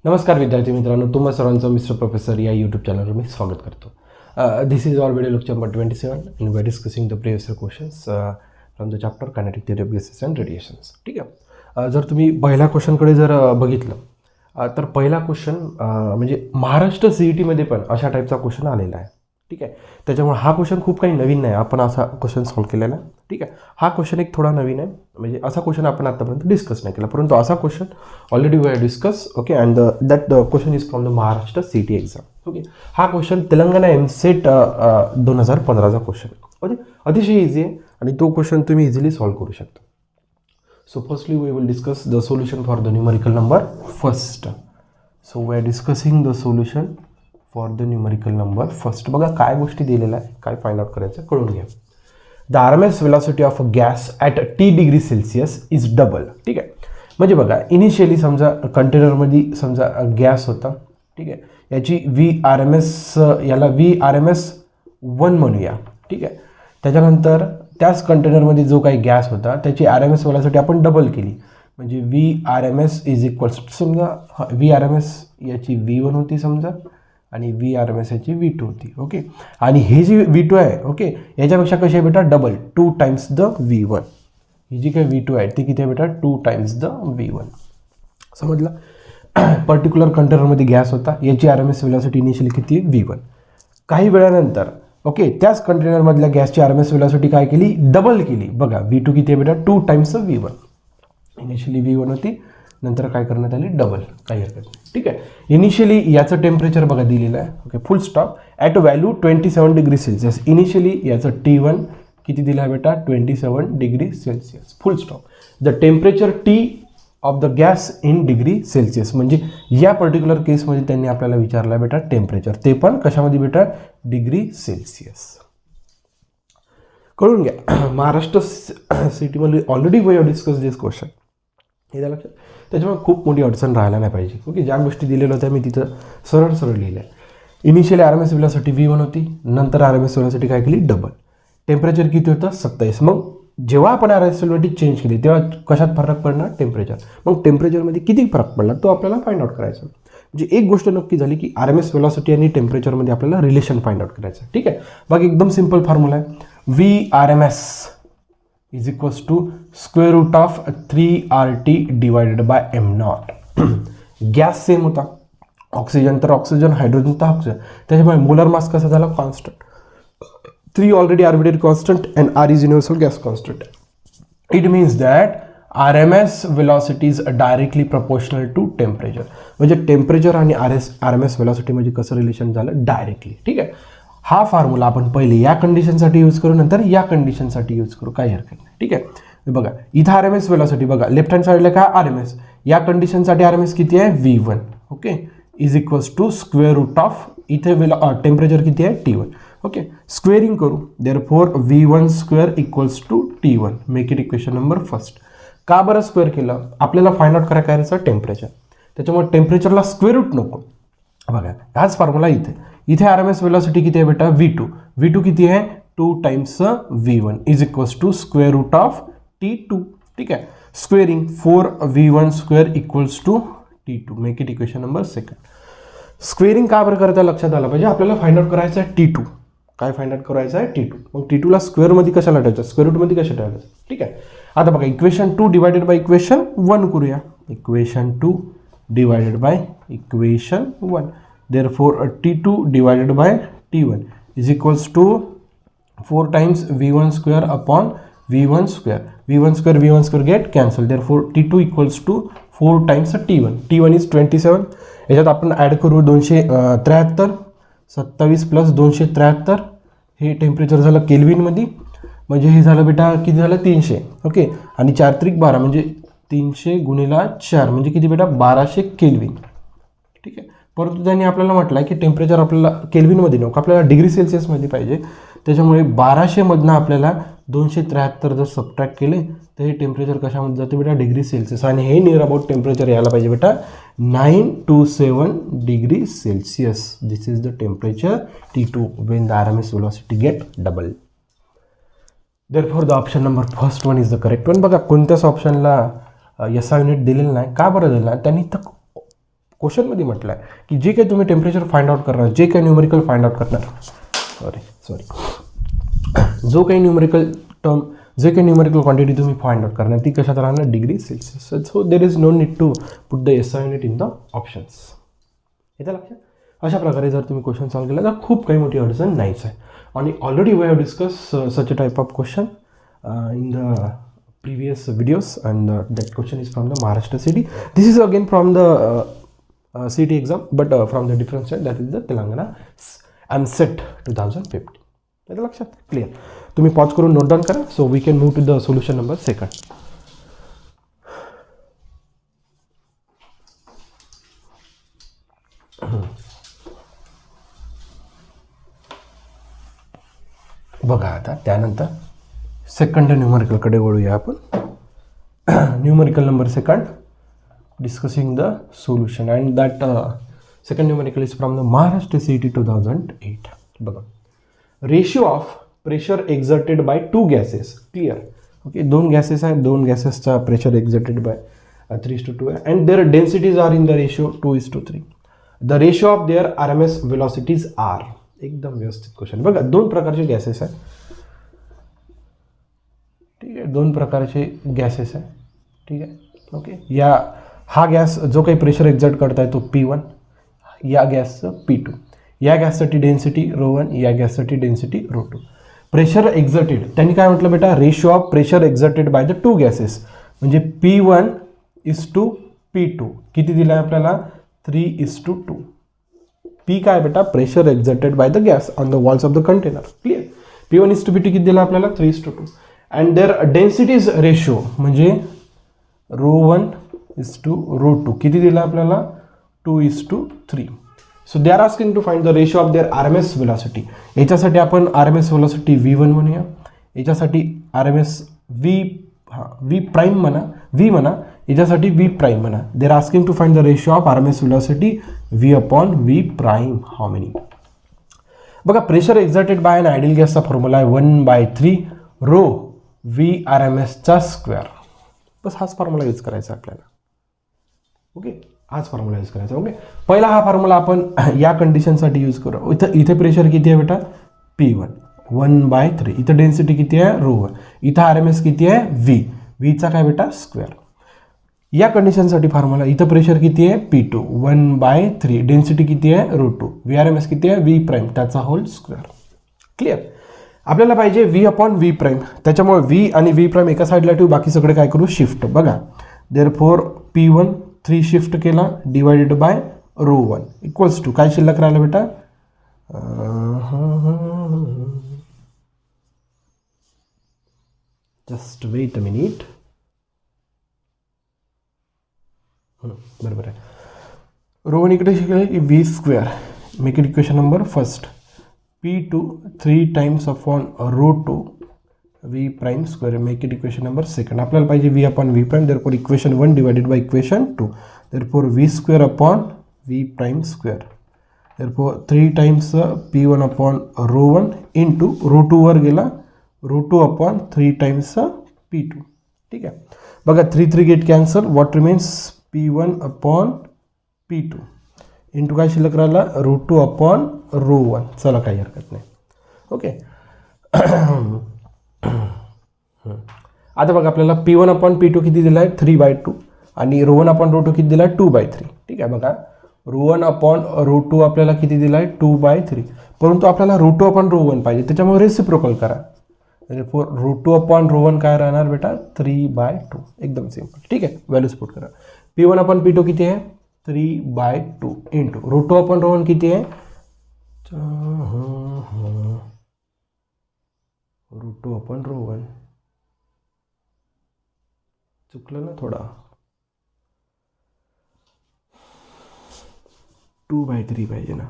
नमस्कार विद्यार्थी मित्रांनो, तुम्हा सर्वांचं मिस्टर प्रोफेसर या यूट्यूब चॅनलवर मी स्वागत करतो. This is all video lecture number 27 in we discussing the previous year questions from the chapter kinetic theory of gases and radiations. ठीक आहे. जर तुम्ही पहिल्या क्वेश्चनकडे जर बघितलं तर पहिला क्वेश्चन म्हणजे महाराष्ट्र CETमध्ये पण अशा टाईपचा क्वेश्चन आलेला आहे. ठीक आहे. त्याच्यामुळे हा क्वेश्चन खूप काही नवीन नाही, आपण असा क्वेश्चन सॉल्व्ह केलेला आहे. ठीक आहे. हा क्वेश्चन एक थोडा नवीन आहे, म्हणजे असा क्वेश्चन आपण आतापर्यंत डिस्कस नाही केला, परंतु असा question already we have discuss. Okay. And that question is from the Maharashtra CET exam. Okay. हा क्वेश्चन तेलंगणा MSET 2015चा क्वेश्चन. ओके. अतिशय इझी आहे आणि तो क्वेश्चन तुम्ही इझिली सॉल्व्ह करू शकता. So firstly we will discuss the solution for the numerical number first. So we are discussing the solution for the numerical number first. बघा काय गोष्टी दिलेल्या आहे, काय फाइंड आउट करायचं कळून घ्या. The RMS velocity of a gas at T degree Celsius is double. ठीक आहे. म्हणजे बघा इनिशियली समजा कंटेनरमध्ये समजा गॅस होता. ठीक आहे. याची VRMS याला VRMS 1 म्हणूया. ठीक आहे. त्याच्यानंतर त्याच कंटेनरमध्ये जो काही गॅस होता त्याची RMS वेलॉसिटी आपण डबल केली, म्हणजे VRMS इज इक्वल्स समजा VRMS याची V1 होती समजा आणि VRMS याची V2 होती. ओके. आणि हे जी V2 आहे, ओके, याच्यापेक्षा कशी आहे बेटा डबल, 2 टाइम्स द V1. ही जी काही V2 आहे ती किती आहे बेटा 2 टाइम्स द V1. समजलं. पर्टिक्युलर कंटेनरमध्ये गॅस होता, याची RMS वेलॉसिटी इनिशियली किती V1. काही वेळानंतर ओके त्याच कंटेनरमधल्या गॅसची RMS वेलॉसिटी काय केली, डबल केली. बघा V2 किती आहे बेटा 2 टाइम्स V1. इनिशियली V1 होती, नंतर काय करण्यात आली डबल, काही हरकत नाही. ठीक आहे. इनिशियली याचं टेम्परेचर बघा दिलेलं आहे. Okay. Full stop at value 27 degree Celsius. Initially याचं T1 किती दिलं आहे बेटा 27 degree Celsius. Full stop. The temperature T of the gas in degree Celsius, म्हणजे या पर्टिक्युलर केसमध्ये त्यांनी आपल्याला विचारलं आहे बेटा टेम्परेचर, ते पण कशामध्ये बेटा डिग्री सेल्सिअस. कळून घ्या. महाराष्ट्र CETमध्ये already we have discuss this question. हे झालं लक्षात. त्याच्यामुळे खूप मोठी अडचण राहायला नाही पाहिजे. ओके. ज्या गोष्टी दिलेल्या होत्या मी तिथं सरळ लिहिल्या. इनिशियली RMS वेलॉसिटी V1 होती, नंतर RMS वेलॉसिटी काय केली डबल. टेम्परेचर किती होतं 27. मग जेव्हा आपण RMS वेलॉसिटी चेंज केली तेव्हा कशात फरक पडणार टेम्परेचर. मग टेम्परेचरमध्ये किती फरक पडला तो आपल्याला फाइंड आउट करायचा. म्हणजे एक गोष्ट नक्की झाली की RMS वेलॉसिटी आणि टेम्परेचरमध्ये आपल्याला रिलेशन फाइंड आउट करायचं. ठीक आहे. बाकी एकदम सिंपल फॉर्म्युला आहे. VRMS is equals to square root of 3RT divided by M0. Gas same होता, ऑक्सिजन तर ऑक्सिजन, हायड्रोजन तर ऑक्सिजन, त्याच्यामुळे मोलर मास कसा झाला constant. 3 already arbitrary constant and R is universal gas constant. It means that RMS velocity is directly proportional to temperature. म्हणजे temperature आणि RMS velocity म्हणजे कसं रिलेशन झालं डायरेक्टली. ठीक आहे. हा फॉर्म्युला आपण पहिले या कंडिशनसाठी यूज करू, नंतर या कंडिशनसाठी यूज करू, काही हरकत नाही. ठीक आहे. बघा इथं RMS वेलॉसिटी बघा लेफ्ट हँड साईडला काय RMS, या कंडिशनसाठी RMS किती आहे V1. Okay. Is equals to square root of इथे टेम्परेचर किती आहे T1. ओके. स्क्वेअरिंग करू, therefore V1 square equals to T1. Make it equation number first. का बरं स्क्वेअर केलं, आपल्याला फाइंड आउट करायचं टेम्परेचर, त्याच्यामुळे टेम्परेचरला स्क्वेअर रूट नको. बघा हाच फॉर्म्युला इथे RMS वेलॉसिटी किती आहे बेटा V2 किती आहे 2 times V1 is equals to square root of T2. ठीक आहे. Squaring 4V1 square equals to T2. Make it equation number second. Squaring का बरं करता लक्षात आलं पाहिजे, आपल्याला फाइंड आउट करायचं आहे T2. काय फाइंड आउट करायचं आहे T2. मग T2ला स्क्वेअरमध्ये कशाला ठेवायचं, स्क्वेअर रूटमध्ये कशा ठेवायचं. ठीक आहे. आता बघा इक्वेशन 2 डिवायडेड बाय इक्वेशन 1 करूया. Equation 2 divided by equation 1. Therefore T2 divided by T1 is equals to 4 times V1 square upon V1 square. V1 square get cancelled. Therefore T2 equals to 4 times T1. T1 is 27. याच्यात आपण add करू 273. 27 plus 273 हे temperature झालं केल्विनमध्ये, म्हणजे हे झालं बेटा किती झालं 300. ओके. आणि 4 त्रिक 12 म्हणजे 300 गुणिला 4 म्हणजे किती बेटा 1200 केल्विन. ठीक आहे. परंतु त्यांनी आपल्याला म्हटलं आहे की टेम्परेचर आपल्याला केल्विनमध्ये नको, आपल्याला डिग्री सेल्सिअसमध्ये पाहिजे. त्याच्यामुळे 1200मधनं आपल्याला 273 जर सबट्रॅक्ट केले तर हे टेम्परेचर कशामध्ये जाते बेटा डिग्री सेल्सिअस, आणि हे नियर अबाउट टेम्परेचर यायला पाहिजे बेटा 927 degree Celsius. This is the temperature T2 when the RMS velocity get double. Therefore the option number first one is the correct one. बघा कोणत्याच ऑप्शनला SI युनिट दिलेलं नाही. का बरं दिलं नाही त्यांनी, तर क्वेश्चनमध्ये म्हटलं आहे की जे काही तुम्ही टेम्परेचर फाइंड आउट करणार, जे काही न्यूमेरिकल फाइंड आउट करणार, जो काही न्यूमेरिकल टर्म, जे काही न्यूमेरिकल क्वांटिटी तुम्ही फाइंड आउट करणार ती कशात राहणार, degree Celsius. So there is no need to put the SI unit in the options. येतं लक्षात. अशा प्रकारे जर तुम्ही क्वेश्चन सॉल्व केला तर खूप काही मोठी अडचण नाहीच आहे. आणि already we have discuss such a type of question in the previous videos, and that question is from the Maharashtra city. This is again from the city exam, but from the different state, that is the Telangana AMSET 2015. येतं लक्षात. Clear. तुम्ही pause करून note down करा. So we can move to the solution number 2. बघा आता त्यानंतर second न्यूमेरिकलकडे वळूया आपण. Numerical number 2, discussing the solution, and that second numerical is from the Maharashtra CET 2008. बघा, ratio of pressure exerted by 2 gases. Clear. Okay, 2 gases आहेत, 2 गॅसेसचा pressure exerted by 3:2 आहे, and their densities are in the ratio 2:3. The ratio of their RMS velocities are. एकदम व्यवस्थित question. बघा, 2 प्रकारचे gases आहेत. ठीक आहे, 2 प्रकारचे गॅसेस आहे. ठीक आहे. ओके, हा गॅस जो काही प्रेशर एक्झर्ट करताय तो P1, या गॅसचं P2. या गॅससाठी डेन्सिटी ρ1, या गॅससाठी डेन्सिटी ρ2. प्रेशर एक्झर्टेड, त्यांनी काय म्हटलं बेटा, ratio of pressure exerted by the 2 gases, म्हणजे P1:P2 किती दिलं आहे आपल्याला, 3:2. P काय बेटा, pressure exerted by the gas on the walls of the container. Clear. P1:P2 किती दिला आपल्याला, 3:2. अँड देअर डेन्सिटीज रेशिओ म्हणजे ρ1:ρ2 किती दिला आपल्याला, 2:3. So they are asking to find the ratio of their RMS velocity. याच्यासाठी आपण RMS वेलॉसिटी V1 म्हणूया, याच्यासाठी RMS V प्राईम म्हणा, V म्हणा, याच्यासाठी V प्राईम म्हणा. They are asking to find the ratio of RMS velocity V/V prime. How many. बघा, pressure exerted by an ideal गॅसचा फॉर्म्युला आहे 1/3 ρ V/RMS स्क्वेअर. बस हाच फॉर्म्युला यूज करायचा आपल्याला. ओके, हाच फॉर्म्युला यूज करायचा. ओके, पहिला हा फॉर्म्युला आपण या कंडिशनसाठी यूज करू. इथे प्रेशर किती आहे बेटा, P1, 1/3. इथं डेन्सिटी किती आहे, ρ1. इथं RMS किती आहे, Vचा काय बेटा, स्क्वेअर. या कंडिशनसाठी फॉर्म्युला, इथं प्रेशर किती आहे, P2, 1/3. डेन्सिटी किती आहे, ρ2. VRMS किती आहे, V प्राईम, त्याचा होल स्क्वेअर. क्लिअर. आपल्याला पाहिजे V/V प्राईम. त्याच्यामुळे V आणि V प्राईम एका साईडला ठेवू, बाकी सगळे काय करू, शिफ्ट. बघा, देअरफॉर P1 3 शिफ्ट केला डिवायडेड बाय ρ1 इक्वल्स टू काय शिल्लक राहिलं बेटा, जस्ट वेट अ मिनिट. बरोबर आहे. ρ1 इकडे शिकले की V². Make it equation number first. P2 3 times upon ρ2 V prime square. Make it equation number second. आपल्याला पाहिजे V/V prime. Therefore equation 1 divided by equation 2. Therefore V² upon V prime square. Therefore 3 times P1 upon ρ1 into ρ2 वर गेला ρ2 upon 3 times P2. ठीक आहे. बघा 3 get cancel. What remains P1 upon P2 into काय शिल्लक राहिला, ρ2 अपॉन ρ1. चला, काही हरकत नाही. ओके. आता बघा, आपल्याला P1 अपॉन P2 किती दिला आहे, 3/2. आणि ρ1 अपॉन ρ2 किती दिला आहे, 2/3. ठीक आहे. बघा, ρ1 अपॉन ρ2 आपल्याला किती दिला आहे, 2/3. परंतु आपल्याला ρ2 अपॉन ρ1 पाहिजे, त्याच्यामुळे रेसिप्रोकल करा. ρ2 अपॉन ρ1 काय राहणार बेटा, 3/2. एकदम सिंपल. ठीक आहे. व्हॅल्यूज पुट करा. P1 अपॉन P2 किती आहे, 3/2 इंटू ρ2 अपॉन ρ1 किती आहे, रूट अपॉन ρ1. चुकलं ना थोडा, 2/3 पाहिजे ना.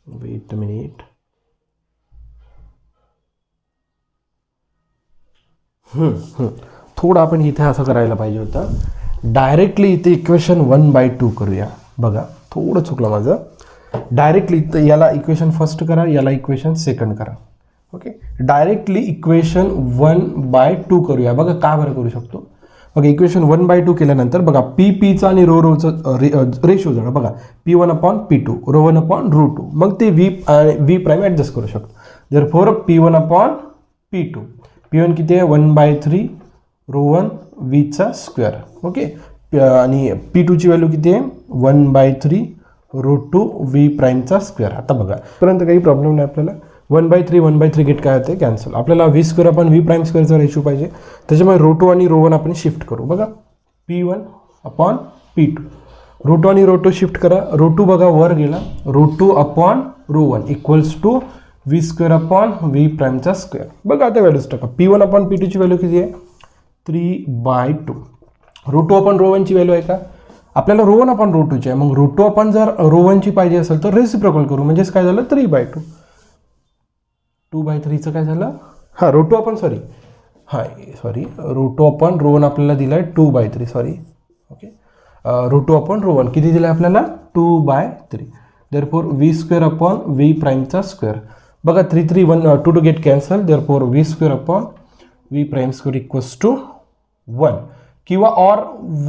Weight a minute. थोडं आपण इथे असं करायला पाहिजे होतं, डायरेक्टली इथे इक्वेशन 1/2 करूया. बघा, थोडं चुकलं माझं. डायरेक्टली इथं याला इक्वेशन फर्स्ट करा, याला इक्वेशन सेकंड करा. ओके. डायरेक्टली इक्वेशन 1/2 करूया. बघा का बरं करू शकतो, ओके, इक्वेशन 1/2 केल्यानंतर बघा पीचा आणि रोचं रेशो जरा बघा P1/P2 ρ1/√2, मग ते V प्राईम ॲडजस्ट करू शकतो. देअरफॉर P1/P2, P1 किती आहे 1/3 ρ1 Vचा स्क्वेअर. ओके, आणि P2ची व्हॅल्यू किती आहे 1/3 ρ2 V प्राईमचा स्क्वेअर. आता बघा पर्यंत काही प्रॉब्लेम नाही आपल्याला. 1/3 गेट काय होते कॅन्सल. आपल्याला V² V प्राईम स्क्वेअरचा रेशो पाहिजे, त्याच्यामुळे ρ2 आणि ρ1 आपण शिफ्ट करू. बघा P1/P2, ρ2 आणि ρ2 शिफ्ट करा. ρ2 बघा वर गेला, ρ2/ρ1 इक्वल्स टू V² V प्राईमचा स्क्वेअर. बघा आता व्हॅल्यूज टाका. P1/P2ची व्हॅल्यू किती आहे 3/2. ρ2/ρ1ची व्हॅल्यू आहे का आपल्याला ρ1/ρ2ची आहे. मग ρ2 जर ρ1ची पाहिजे असेल तर रेसिप्रोकल करू, म्हणजेच काय झालं 3/2. 2/3चं काय झालं हां ρ2/ρ1 आपल्याला दिलं आहे 2/3. सॉरी ओके, ρ2/ρ1 किती दिलं आहे आपल्याला 2/3. देअरफॉर V² V प्राईमचा स्क्वेअर. बघा 3 1 2 get cancel. Therefore V² V prime square equals to 1 किंवा ऑर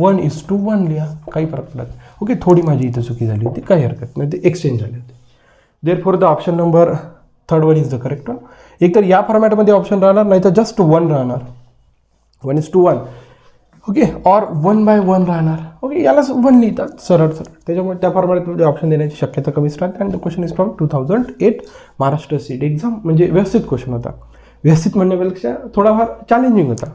1:1 लिहा, काही फरक पडत नाही. ओके, थोडी माझी इथं चुकी झाली होती, काही हरकत नाही, ते एक्सचेंज झाले होते. Therefore the option number 3 is the correct one. एक तर या फॉर्मॅटमध्ये ऑप्शन राहणार, नाही तर जस्ट 1 राहणार 1:1. ओके, ऑर 1/1 राहणार. ओके, यालाच 1 लिहितात सरळ. त्याच्यामुळे त्या फॉर्मॅटमध्ये ऑप्शन देण्याची शक्यता कमीच राहते. आणि the question is from 2008 Maharashtra seat exam. म्हणजे व्यवस्थित क्वेश्चन होता. व्यवस्थित म्हणण्यापेक्षा थोडाफार चॅलेंजिंग होता.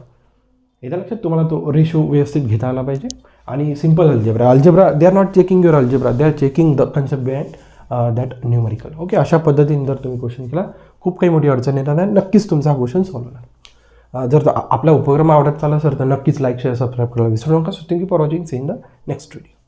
येत्या लक्षात तुम्हाला तो रेशो व्यवस्थित घेता आला पाहिजे. आणि simple algebra they are not checking your algebra, they are checking the concept behind that numerical. Okay, अशा पद्धतीने जर तुम्ही क्वेश्चन केला खूप काही मोठी अडचण येणार नाही, नक्कीच तुमचा हा क्वेश्चन सॉल्व्ह होणार. जर आपला उपक्रम आवडत चालला सर तर नक्कीच लाईक शेअर सबस्क्राईब करायला विसरू नका. So thank you for watching. See in the next video.